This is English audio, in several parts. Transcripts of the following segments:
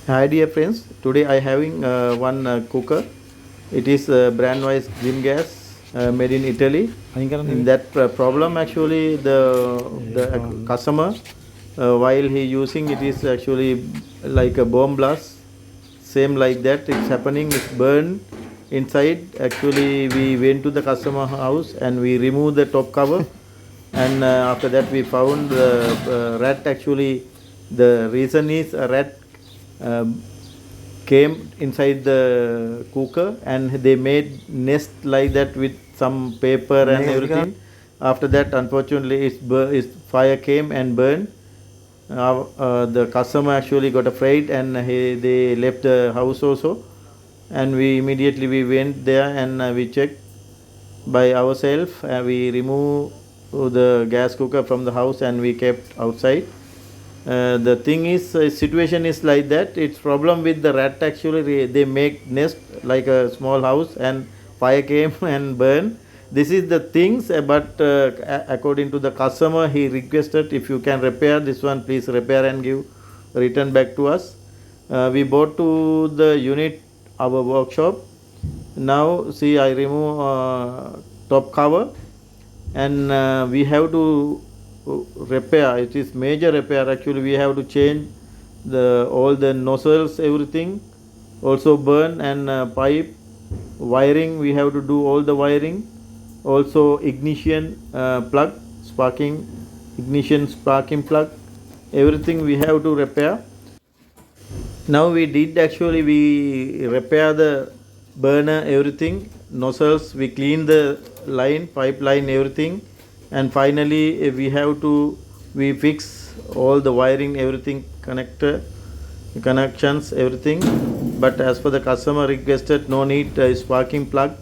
Hi dear friends, today I having one cooker. It is brand wise Green Gas made in Italy. In that problem actually the customer while he using it is actually like a bomb blast. Same like that it's happening. It's burned inside. Actually we went to the customer house and we removed the top cover. And after that we found the rat. Actually the reason is a rat um, came inside the cooker and they made nest like that with some paper and everything. After that unfortunately its fire came and burned. The customer actually got afraid and they left the house also, and we went there and we checked by ourselves. We removed the gas cooker from the house and we kept outside. The thing is situation is like that. It's problem with the rat. Actually they make nest like a small house and fire came and burn. This is the things, but according to the customer he requested, if you can repair this one, please repair and give return back to us. We bought to the unit our workshop. Now see I remove top cover and we have to repair. It is major repair. Actually we have to change the all the nozzles, everything also burn, and pipe wiring we have to do all the wiring. Also ignition plug, sparking ignition sparking plug, everything we have to repair. Now we did actually we repair the burner, everything, nozzles, we clean the line, pipeline, everything, and finally we have to we fix all the wiring, everything, connector connections, everything. But as per the customer requested, no need sparking plug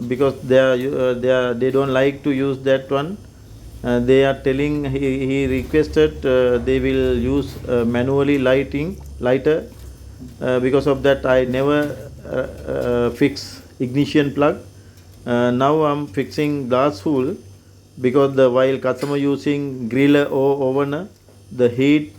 because they don't like to use that one. They are telling he requested they will use manually lighter. Because of that I never fix ignition plug. Now I'm fixing glass wool because the while customer using griller or oven, the heat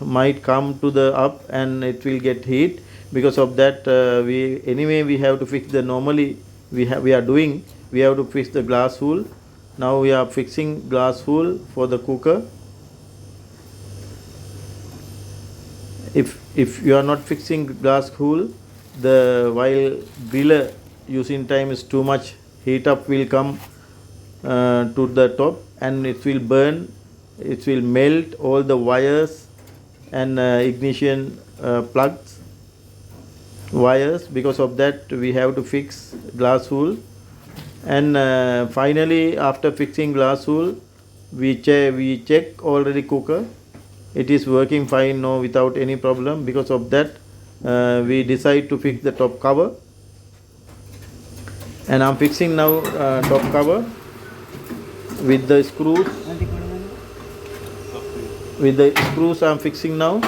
might come to the up and it will get heat. Because of that we have to fix the normally we are doing, we have to fix the glass wool. Now we are fixing glass wool for the cooker. If you are not fixing glass wool, the while griller using time is too much, heat up will come to the top and it will burn, it will melt all the wires and ignition plugs wires. Because of that we have to fix glass wool. And finally after fixing glass wool we check already cooker, it is working fine, no, without any problem. Because of that we decide to fix the top cover, and I'm fixing now top cover with the screws. With the screws I'm fixing now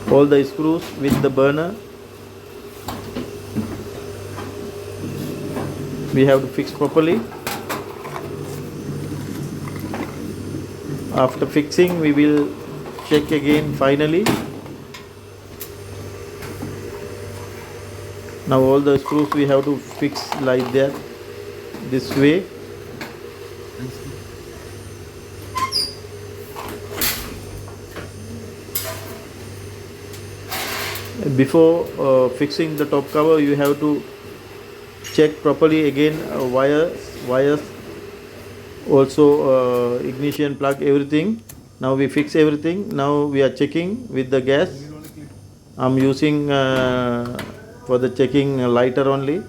all the screws with the burner. We have to fix properly. After fixing we will check again finally. Now all the screws we have to fix like that, this way. Before fixing the top cover you have to check properly again wires also ignition plug, everything. Now we fix everything. Now we are checking with the gas. I'm using for the checking lighter only.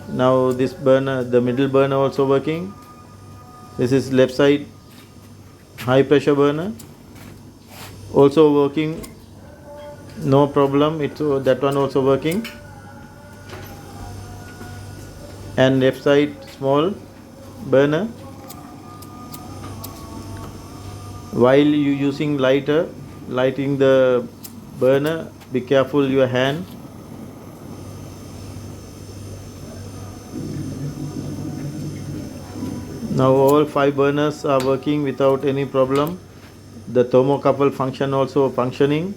Now this burner, the middle burner also working. This is left side high pressure burner also working, no problem. It's that one also working. And left side small burner. While you using lighting the burner, be careful your hand. Now all 5 burners are working without any problem. The thermocouple function also functioning.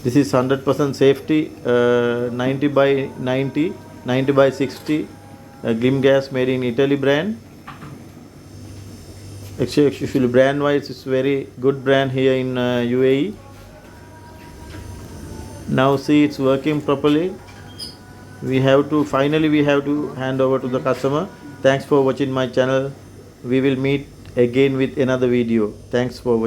This is 100% safety, 90 by 90, 90 by 60, Glim Gas made in Italy brand. Actually brand wise it's very good brand here in UAE. Now see it's working properly. We have to hand over to the customer. Thanks for watching my channel. We will meet again with another video. Thanks for watching.